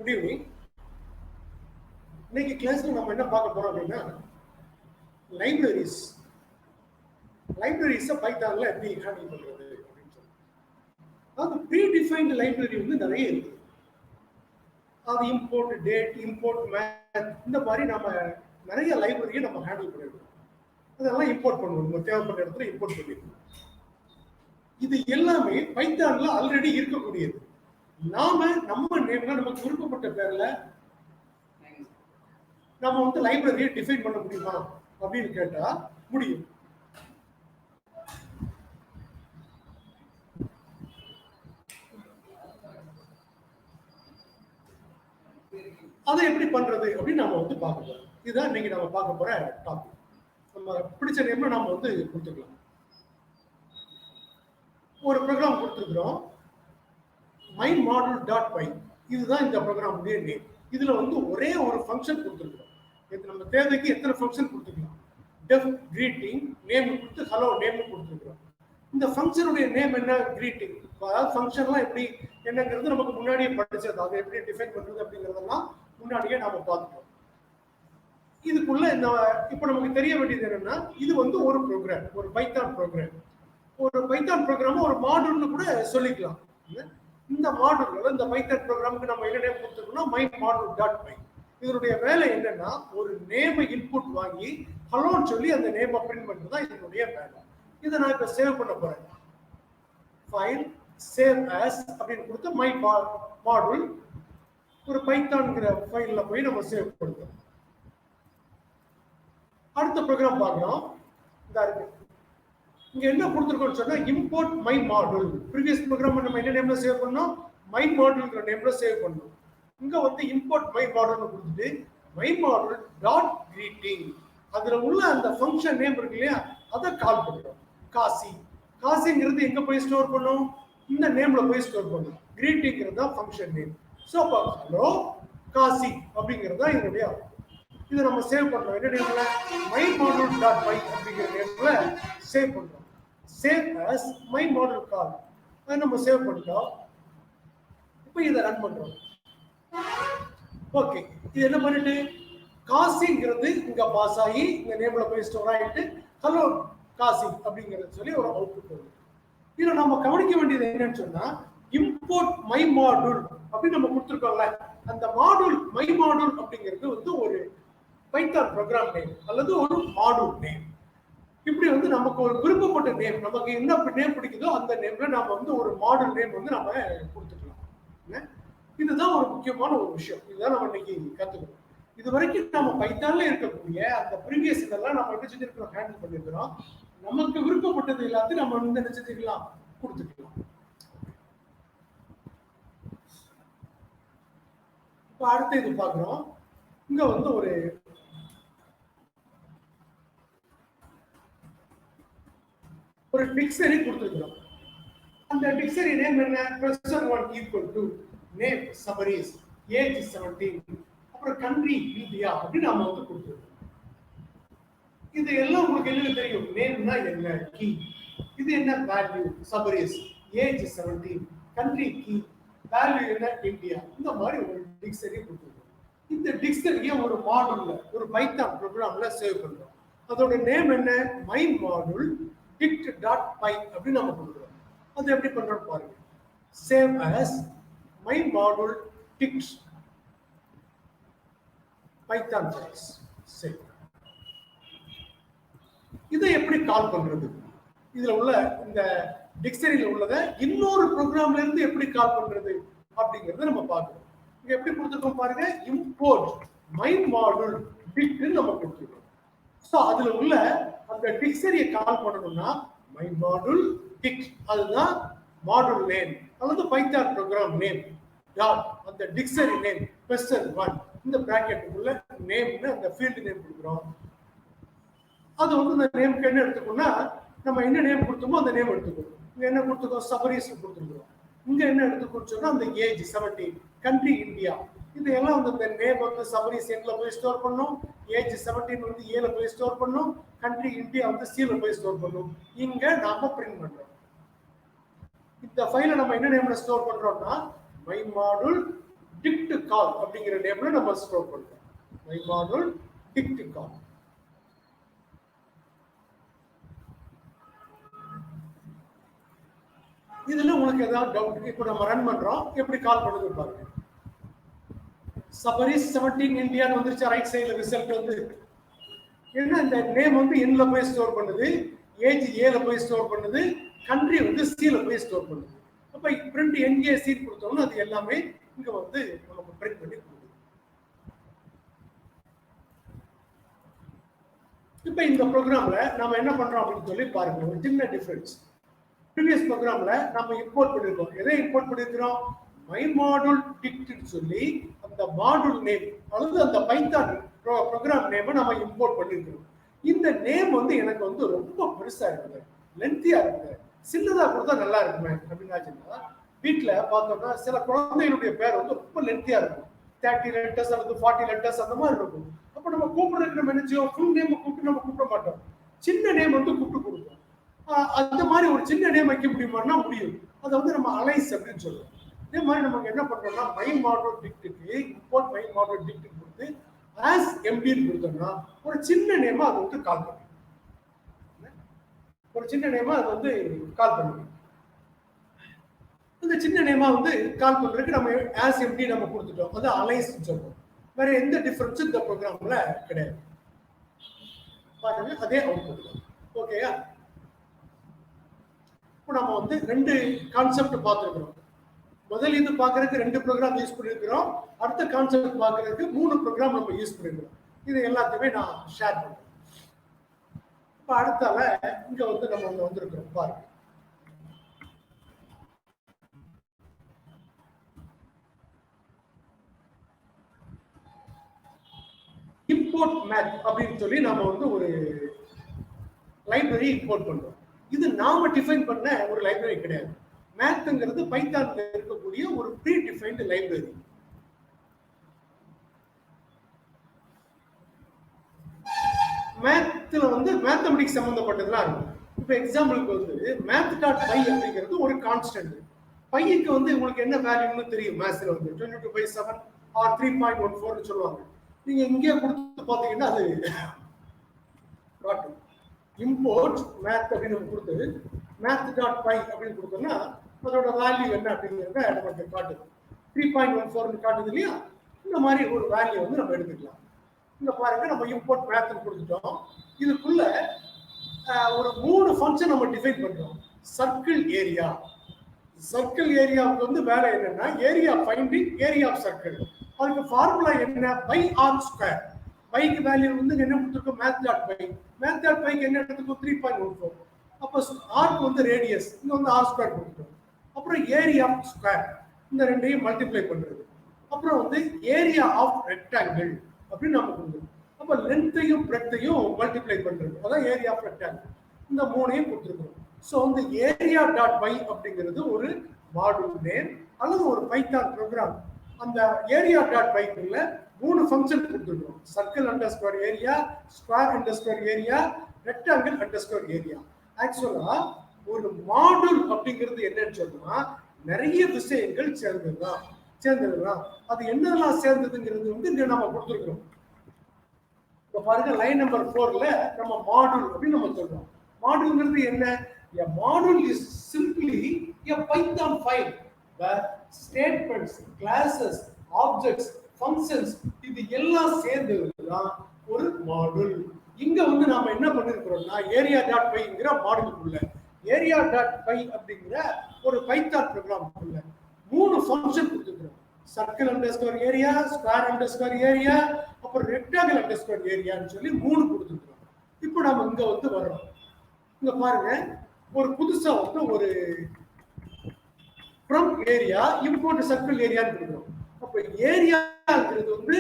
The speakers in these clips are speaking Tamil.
Good evening. இன்னைக்கு கிளாஸ்ல நம்ம என்ன பார்க்க போறோம் அப்படின்னா லைப்ரரிஸை பைத்தான்ல எப்படி ஹேண்டில் பண்றது அப்படின்னு சொல்லி. அது ப்ரீ டிஃபைன்டு லைப்ரரி வந்து நிறைய இருக்கு. அது இம்போர்ட் டேட், இம்போர்ட் மேத், இந்த மாதிரி நம்ம நிறைய லைப்ரரியை நம்ம ஹேண்டில் பண்ணிடுவோம். அதெல்லாம் இம்போர்ட் பண்ணுவோம், நம்ம தேவைப்பட்ட இடத்துல இம்போர்ட் பண்ணிடுவோம். இது எல்லாமே பைத்தான்ல ஆல்ரெடி இருக்கக்கூடியது. நம்ம நேம்ல நமக்கு விருப்பப்பட்ட பேர்ல நம்ம வந்து லைப்ரரியை டிஃபைன் பண்ண முடியுமா அப்படின்னு கேட்டா முடியும். அதை எப்படி பண்றது அப்படின்னு நம்ம வந்து பார்க்க போறோம். இதுதான் இன்னைக்கு நம்ம பார்க்க போற டாபிக். நம்ம பிடிச்ச நேம்ல நாம வந்து கொடுத்துக்கலாம். ஒரு ப்ரோக்ராம் கொடுத்துருக்கிறோம், myModule.py. இதுதான் இந்த ப்ரோக்ராமுடைய நேம். இதுல வந்து ஒரே ஒரு ஃபங்க்ஷன் கொடுத்துருக்கிறோம். நம்ம தேவைக்கு எத்தனை ஃபங்க்ஷன் கொடுத்துக்கலாம். டெஃப் கிரீட்டிங் நேம் கொடுத்து ஹலோ நேம் கொடுத்துருக்கிறோம். இந்த ஃபங்க்ஷனுடைய நேம் என்ன? கிரீட்டிங். அதாவது ஃபங்க்ஷன்லாம் எப்படி என்னங்கிறது நமக்கு முன்னாடியே படிச்சது. அதை எப்படி டிஃபைன் பண்றது அப்படிங்கிறதெல்லாம் முன்னாடியே நாம பார்த்துட்டோம். இதுக்குள்ள இப்ப நமக்கு தெரிய வேண்டியது என்னன்னா, இது வந்து ஒரு ப்ரோக்ராம், ஒரு பைத்தான் ப்ரோக்ராம். ஒரு பைத்தான் ப்ரோக்ராம் ஒரு மாடல்னு கூட சொல்லிக்கலாம். இந்த மாடல், இந்த பைத்தான் ப்ரோக்ராமுக்கு நம்ம என்ன நேம் கொடுத்துருக்கோம்னா myModule.py. இதனுடைய வேலை என்னன்னா, ஒரு நேமை இன்புட் வாங்கி ஹலோன்னு சொல்லி அந்த நேமை பிரிண்ட் பண்றது தான் இதனுடைய வேலை. இதை நான் இப்ப சேவ் பண்ண போறேன். ஃபைல் சேவ் ஆஸ் அப்படின்னு கொடுத்து myModule ஒரு பைத்தான்ங்கிற ஃபைல்ல போய் நம்ம சேவ் பண்ணுறோம். அடுத்த ப்ரோக்ராம் பார்க்கலாம். இந்த இருக்கு, இங்க என்ன கொடுத்துருக்கோம்னு சொன்னா இம்போர்ட் myModule. ப்ரீவியஸ் ப்ரோக்ராம் நம்ம என்ன நேம்ல சேவ் பண்ணோம்? myModuleங்கிற நேம்ல சேவ் பண்ணோம். இங்க வந்து இம்போர்ட் myModule கொடுத்துட்டு myModule.greeting அதுல உள்ள அந்த ஃபங்க்ஷன் நேம் இருக்கு இல்லையா, அதை கால் பண்றோம். காசிங்கிறது எங்க போய் ஸ்டோர் பண்ணும்? இந்த நேம்ல போய் ஸ்டோர் பண்ணும். கிரீட்டிங்கிறது தான் function name. So hello Kasi அப்படிங்கிறது தான் இதனுடைய. இதை நம்ம சேவ் பண்றோம். என்ன நேம்ல? myModule.py அப்படிங்கிற நேம்ல சேவ் பண்றோம். சேவ் as myModule கால். அதை நம்ம சேவ் பண்ணிட்டோம். இப்போ இதை ரன் பண்றோம். ஓகே, இது என்ன பண்ணிட்டு காசிங்கிறது இங்க பாஸ் ஆகி இந்த நேம்ல போய் ஸ்டோர் ஆகிட்டு ஹலோ காசி அப்படிங்கிறது சொல்லி ஒரு அவுட்புட் வருது. இதுல நம்ம கவனிக்க வேண்டியது என்னன்னு சொன்னா, இம்போர்ட் myModule அப்படின்னு நம்ம கொடுத்துருக்கோம்ல, அந்த மாடூல் myModule அப்படிங்கிறது வந்து ஒரு பைத்தான் ப்ரோக்ராம் நேம் அல்லது ஒரு மாடூல் நேம். இப்படி வந்து நமக்கு ஒரு விருப்பப்பட்ட நேம், நமக்கு என்ன நேம் பிடிக்குதோ அந்த நேம்ல நாம வந்து ஒரு மாடல் நேம் வந்து நம்ம கொடுத்துக்கலாம். இதுதான் ஒரு முக்கியமான ஒரு விஷயம். இதுதான் நம்ம இன்னைக்கு கத்துக்கணும். இது வரைக்கும் நம்ம பைத்தான்ல இருக்கக்கூடிய அந்த ப்ரீவியஸ் இதெல்லாம் நம்ம என்ன செஞ்சிருக்கிறோம்? ஹேண்டில் பண்ணிருக்கிறோம். நமக்கு விருப்பப்பட்டது எல்லாத்தையும் நம்ம வந்து என்ன செஞ்சுக்கலாம்? கொடுத்துக்கலாம். இப்ப அடுத்த இது பாக்குறோம். இங்க வந்து ஒரு டிக்ஷனரி கொடுத்துருக்கிறோம். அந்த டிக்ஷனரி நேம் என்ன? +1 equal to name Sabaris, age 17, அப்புறம் கண்ட்ரி இந்தியா அப்படின்னு நாம வந்து கொடுத்துருக்கோம். இது எல்லாம் உங்களுக்கு என்ன தெரியும்? நேம்னா என்ன? கீ. இது என்ன? Value Sabarish, age 17, country key, value என்ன? இந்தியா. இந்த மாதிரி ஒரு டிக்ஷனரி கொடுத்துருக்கோம். இந்த டிக்ஷனரியை ஒரு மாடல்ல, ஒரு பைத்தான் ப்ரோக்ராம்ல சேவ் பண்றோம். அதோட நேம் என்ன? myModule dict.py அப்படின்னு நம்ம கொடுக்குறோம். அது எப்படி பண்றோம் பாருங்க. Save as myModule dict Python files. சரி, இதை எப்படி கால் பண்றது? இதுல உள்ள இந்த டிக்ஷனரியில உள்ளதை இன்னொரு ப்ரோக்ராம்ல இருந்து எப்படி கால் பண்றது அப்படிங்கறத நம்ம பார்க்கணும். இங்க எப்படி கொடுத்துருக்கோம் பாருங்க. இம்போர்ட் myModule dict நம்ம கொடுத்துருக்கோம். சோ அதுல உள்ள அந்த டிக்ஷனரியை கால் பண்ணணும்னா myModule dict, அதுதான் மாடல் நேம் அல்லது பைத்தான் ப்ரோக்ராம் நேம் டாட் அந்த டிக்ஷனரி நேம் +1 இந்த பிராக்கெட்டுக்குள்ள நேம்னு அந்த ஃபீல்ட் நேம் கொடுக்குறோம். அது வந்து இந்த நேம்க்கு என்ன எடுத்துக்கோம்னா, நம்ம என்ன நேம் கொடுத்தோமோ அந்த நேம் எடுத்துக்கணும். இங்க என்ன கொடுத்துருக்கோம்? சபரிஸ் கொடுத்துருக்கோம். இங்க என்ன எடுத்துக்கோன்னு சொன்னா அந்த ஏஜ் 17, கண்ட்ரி இந்தியா. இது எல்லாம் வந்து இந்த நேம் வந்து சபரிஸ் எண்ட்ல போய் ஸ்டோர் பண்ணும், ஏஜ் 17 வந்து ஏல போய் ஸ்டோர் பண்ணும், கண்ட்ரி இந்தியா வந்து சீல போய் ஸ்டோர் பண்ணும். இங்க நாம பிரிண்ட் பண்றோம். இந்த ஃபைலை நம்ம என்ன நேம்ல ஸ்டோர் பண்றோம்னா myModule டிக்ட் கால் அப்படிங்கிற நேம்ல நம்ம ஸ்டோர் பண்றோம். மை மாடல் டிக்ட் கால். இதுல உங்களுக்கு ஏதாவது டவுட்? இப்போ நம்ம ரன் பண்றோம், எப்படி கால் பண்ணுது பாருங்க. சபரிஸ் 17 இந்தியான்னு வந்துருச்சு ரைட் சைடுல ரிசல்ட் வந்து. ஏன்னா இந்த நேம் வந்து என்ல போய் ஸ்டோர் பண்ணுது, ஏஜ் ஏல போய் ஸ்டோர் பண்ணுது, கண்ட்ரி வந்து சில போய் ஸ்டோர் பண்ணுது. அப்ப பிரிண்ட் என்ஏ சி கொடுத்தோம்னா அது எல்லாமே இங்க வந்து நம்ம பிரிண்ட் பண்ணி கொடுக்குது. இப்ப இந்த ப்ரோக்ராம்ல நம்ம என்ன பண்றோம் அப்படின்னு சொல்லி பாருங்க, ஒரு சின்ன டிஃபரன்ஸ். ப்ரீவியஸ் ப்ரோக்ராம்ல நம்ம இம்போர்ட் பண்ணிருக்கோம். எதை இம்போர்ட் பண்ணிருக்கிறோம்? மை மாடல் டிக்ட்னு சொல்லி அந்த மாடல் நேம் அல்லது அந்த பைத்தான் ப்ரோக்ராம் நேமை நம்ம இம்போர்ட் பண்ணிருக்கிறோம். இந்த நேம் வந்து எனக்கு வந்து ரொம்ப பெருசா இருக்குது, லென்த்தியா இருக்குது, சின்னதா கொடுத்தா நல்லா இருக்குமே அப்படின்னா வீட்டுல பார்த்தோம்னா சில குழந்தைகளுடைய பேர் வந்து ரொம்ப லென்த்தியா இருக்கும், 30 லெட்டர்ஸ் அல்லது 40 லெட்டர்ஸ் அந்த மாதிரி இருக்கும். அப்ப நம்ம கூப்பிடுறதுக்கு நம்ம என்ன செய்வோம்? ஃபுல் நேம் கூப்பிட்டு நம்ம கூப்பிட மாட்டோம், சின்ன நேம் வந்து கூப்பிட்டு கொடுப்போம். அந்த மாதிரி ஒரு சின்ன நேம் வைக்க முடியுமான்னா முடியும். அதை வந்து நம்ம அலைஸ் அப்படின்னு சொல்லுவோம். இதே மாதிரி நமக்கு என்ன பண்றோம்னா மை மாடல் டிக்ட்டுக்கு இம்போர்ட் மை மாடல் டிக்ட் கொடுத்து ஆஸ் எம்டின்னு கொடுத்தோம்னா ஒரு சின்ன நேமா அது வந்து கால் பண்ணும். ஒரு சின்ன நேமா அது வந்து கால் பண்ணும். இந்த சின்ன நேமா வந்து கால் பண்றதுக்கு நம்ம ஆஸ் எம்டி நம்ம கொடுத்துட்டோம், அது அலைஸ் சொல்றோம். வேற எந்த டிஃபரன்ஸும் இந்த ப்ரோக்ராம்ல கிடையாது. பாருங்க அதே அவுட்புட். ஓகேயா? இப்போ நம்ம வந்து ரெண்டு கான்செப்ட் பார்த்துருக்கிறோம். முதல் இது பார்க்கறதுக்கு 2 ப்ரோக்ராம் யூஸ் பண்ணிருக்கிறோம், அடுத்த கான்செப்ட் பார்க்கறதுக்கு 3 ப்ரோக்ராம் நம்ம யூஸ் பண்ணிருக்கிறோம். இது எல்லாத்தையுமே நான் ஷேர் பண்றேன். இப்போ அடுத்தால இங்க வந்து நம்ம வந்திருக்கிறோம் பாருங்க. இம்போர்ட் மேத் அப்படின்னு சொல்லி நம்ம வந்து ஒரு லைப்ரரி இம்போர்ட் பண்றோம். இது நாம டிஃபைன் பண்ண ஒரு லைப்ரரி கிடையாது. மேத்ங்கிறது பைத்தான்ல இருக்கக்கூடிய ஒரு ப்ரீ டிஃபைன்டு லைப்ரரி. மேத்ல வந்து மேத்தமெட்டிக்ஸ் சம்பந்தப்பட்டதுலாம் இருக்கும். இப்போ எக்ஸாம்பிளுக்கு வந்து math.py அப்படிங்கிறது ஒரு கான்ஸ்டன்ட். பைக்கு வந்து உங்களுக்கு என்ன வேல்யூன்னு தெரியும். மேத்ஸ்ல வந்து 22/7 ஆர் 3.14 சொல்லுவாங்க. நீங்க இங்கே கொடுத்து பார்த்தீங்கன்னா அது காட்டும். இம்போர்ட் மேத் அப்படின்னு கொடுத்து math.py அப்படின்னு கொடுத்தோம்னா அதோட வேல்யூ என்ன அப்படிங்கிறத நமக்கு காட்டுது. 3.14 காட்டுது இல்லையா? இந்த மாதிரி ஒரு வேல்யூ வந்து நம்ம எடுத்துக்கலாம். இந்த பாருங்க நம்ம இம்போர்ட் மேத் கொடுத்துட்டோம். இதுக்குள்ள ஒரு 3 ஃபங்க்ஷன் நம்ம டிஃபைன் பண்றோம். Circle area. சர்க்கிள் ஏரியாவுக்கு வந்து வேலை என்னன்னா area finding area of circle. அதுக்கு ஃபார்முலா என்ன? Pi R square. பைக்கு வேல்யூ வந்து என்ன கொடுத்துருக்கோம்? math.py. math.pyக்கு என்ன எடுத்துக்கோ? 3.14. அப்போ ஆர்க்கு வந்து ரேடியஸ், இங்க வந்து ஆர் ஸ்கொயர் கொடுத்துட்டோம். அப்புறம் ஏரியா ஆஃப் ஸ்கொயர், இந்த ரெண்டையும் மல்டிப்ளை பண்றது. அப்புறம் வந்து ஏரியா ஆஃப் ரெக்டாங்கிள் அப்படின்னு நம்ம கொடுக்குறோம். அப்போ லென்த்தையும் பிரெத்தையும் மல்டிப்ளை பண்றது, அதான் ஏரியா ஆஃப் ரெக்டாங்கிள். இந்த 3ஐயும் கொடுத்துருக்கோம். ஸோ இந்த ஏரியா.py அப்படிங்கிறது ஒரு மாடல் நேம் அல்லது ஒரு பைத்தான் ப்ரோக்ராம். அந்த ஏரியா.pyக்குள்ள 3 ஃபங்க்ஷன் கொடுத்துருக்கோம். Circle underscore area, square underscore area, rectangle underscore area. ஆக்சுவலா ஒரு மாடல் அப்படிங்கிறது என்னன்னு சொன்னா நிறைய விஷயங்கள் சேர்ந்ததுதான். அது என்னெல்லாம் சேர்ந்ததுங்கிறது வந்து இங்க நம்ம கொடுத்துருக்கிறோம். இப்ப பாருங்க லைன் நம்பர் 4ல நம்ம மாடல் அப்படின்னு நம்ம சொல்றோம். மாடல்ங்கிறது என்ன? A module is simply a Python file where statements, classes, objects, functions இது எல்லாம் சேர்ந்ததுதான் ஒரு மாடல். இங்க வந்து நாம என்ன பண்ணிருக்கிறோம்னா area.pyங்கிற மாடலுக்குள்ள area.py அப்படிங்கிற ஒரு பைத்தான் ப்ரோக்ராமுக்குள்ள 3 ஃபங்க்ஷன் கொடுத்துருக்கிறோம். Circle underscore area, square underscore area, அப்புறம் ரெக்டாங்கிள் அண்டர்ஸ்கோர் ஏரியான்னு சொல்லி 3 கொடுத்துருக்கிறோம். இப்போ நம்ம இங்க வந்து வர்றோம். இங்க பாருங்க ஒரு புதுசா வந்து ஒரு ஃப்ரம் ஏரியா இம்போர்ட் சர்க்கிள் ஏரியான்னு கொடுக்குறோம். அப்ப ஏரியாங்கிறது வந்து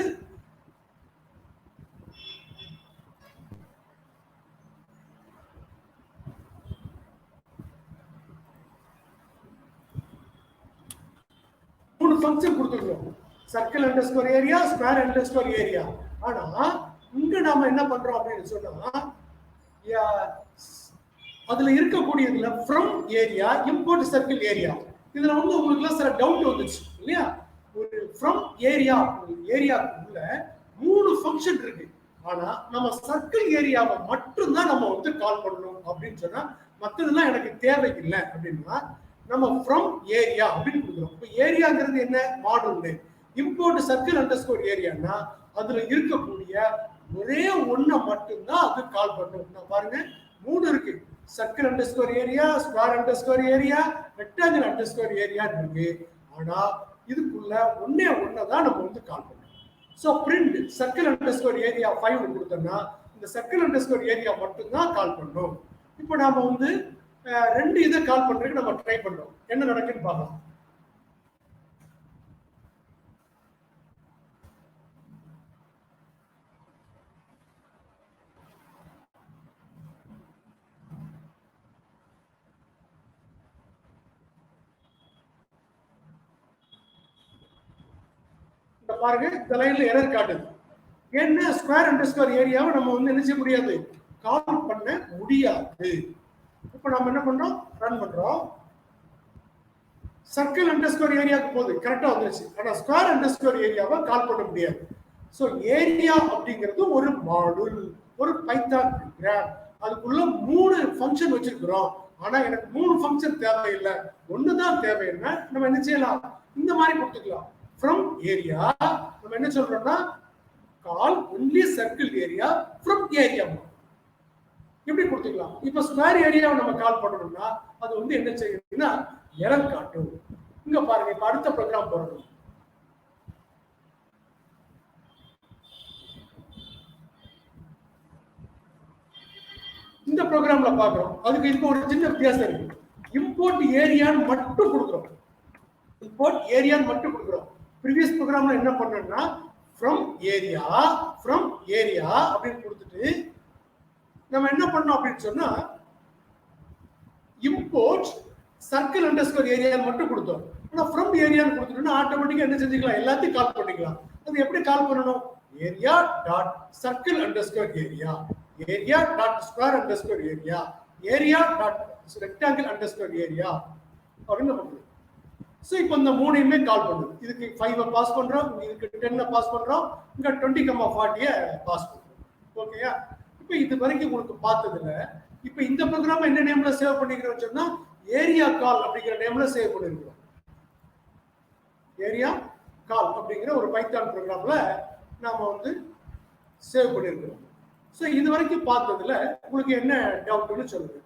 ஃபங்க்ஷன் கொடுத்துருக்கோம். Circle underscore area, square underscore area. ஆனா இங்க நாம என்ன பண்றோம் அப்படின்னு சொன்னா அதுல இருக்கக்கூடியதுல from area import circle area. இதுல வந்து உங்களுக்கு சில டவுட் வந்துச்சு இல்லையா? ஒரு ஃப்ரம் ஏரியாக்குள்ள 3 ஃபங்க்ஷன் இருக்கு. ஆனா நம்ம சர்க்கிள் ஏரியாவை மட்டும்தான் நம்ம வந்து கால் பண்ணணும் அப்படின்னு சொன்னா, மற்றதெல்லாம் எனக்கு தேவையில்லை அப்படின்னா நம்ம ஃப்ரம் ஏரியா அப்படின்னு கொடுக்குறோம். இப்போ ஏரியாங்கிறது என்ன? Model name. Import circle underscore ஏரியானா அதுல இருக்கக்கூடிய ஒரே ஒண்ணை மட்டும்தான் அது கால் பண்ணும். பாருங்க 3 இருக்கு. Circle underscore area, square underscore area, rectangle underscore area இருக்கு. ஆனா இதுக்குள்ள ஒண்ணே ஒண்ணதான் நம்ம வந்து கால் பண்ணோம். So print circle underscore area 5 கொடுத்தோம்னா இந்த சர்க்கிள் அண்டர்ஸ்கோர் ஏரியா மட்டும்தான் கால் பண்ணோம். இப்போ நாம வந்து 2 இதை கால் பண்றதுக்கு நம்ம ட்ரை பண்றோம். என்ன நடக்குன்னு பார்க்கலாம். பாருங்க இந்த லைன்ல எரர் காட்டுது. என்ன ஸ்கொயர் அண்டர்ஸ்கோர் ஏரியாவை நம்ம வந்து என்ன செய்ய முடியாது, கால் பண்ண முடியாது. இப்போ நம்ம என்ன பண்றோம், ரன் பண்றோம். சர்க்கிள் அண்டர்ஸ்கோர் ஏரியாவுக்கு போகுது, கரெக்டா வந்துருச்சு. ஆனா ஸ்கொயர் அண்டர்ஸ்கோர் ஏரியாவை கால் பண்ண முடியாது. சோ ஏரியா அப்படிங்கிறது ஒரு மாடுல், ஒரு பைத்தான் ப்ரோக்ராம். அதுக்குள்ள 3 ஃபங்க்ஷன் வச்சிருக்கிறோம். ஆனா எனக்கு 3 ஃபங்க்ஷன் தேவையில்லை, ஒண்ணுதான் தேவைன்னா நம்ம என்ன செய்யலாம், இந்த மாதிரி கொடுத்துக்கலாம். ஃப்ரம் ஏரியா நம்ம என்ன சொல்றோம்னா call only circle area from area எப்படி கொடுத்துக்கலாம். இப்ப ஸ்கொயர் ஏரியாவை நம்ம கால் பண்ணணும்னா அது வந்து என்ன செய்யுதுன்னா எரர் காட்டும். இங்க பாருங்க, இப்ப அடுத்த ப்ரோக்ராம் போறோம். இந்த ப்ரோக்ராம்ல பாக்குறோம். அதுக்கு இதுக்கு ஒரு சின்ன வித்தியாசம் இருக்கு. இம்போர்ட் ஏரியான்னு மட்டும் கொடுக்குறோம். இம்போர்ட் ஏரியான்னு மட்டும் கொடுக்குறோம். ப்ரீவியஸ் ப்ரோக்ராம்ல என்ன பண்ணோம்னா ஃப்ரம் ஏரியா அப்படின்னு கொடுத்துட்டு நம்ம என்ன பண்ணோம் அப்படின்னு சொன்னா இம்போர்ட் சர்க்கிள் அண்டர்ஸ்கோர் ஏரியா மட்டும் கொடுத்தோம். ஆனா ஃப்ரம் ஏரியான்னு கொடுத்துட்டோம்னா ஆட்டோமேட்டிக்கா என்ன செஞ்சுக்கலாம், எல்லாத்தையும் கால் பண்ணிக்கலாம். அது எப்படி கால் பண்ணணும், area dot circle underscore area, area dot square underscore area, area dot rectangle underscore area அப்படின்னு நம்ம. சோ இப்போ இந்த 3யுமே கால் பண்ணுது. இதுக்கு 5 பாஸ் பண்றோம், இதுக்கு 10 பாஸ் பண்றோம், இங்க 20,40 பாஸ் பண்றோம். ஓகேயா? இப்போ இது வரைக்கும் உங்களுக்கு பார்த்ததுல இப்போ இந்த ப்ரோக்ராம் என்ன நேம்ல சேவ் பண்ணிக்கிறோம் சொன்னா ஏரியா கால் அப்படிங்கிற நேம்ல சேவ் பண்ணிருக்கோம். ஏரியா கால் அப்படிங்கிற ஒரு பைத்தான் ப்ரோக்ராம்ல நாம வந்து சேவ் பண்ணிருக்கோம். சோ இது வரைக்கும் பார்த்ததுல உங்களுக்கு என்ன டவுட்னு சொல்லுங்க.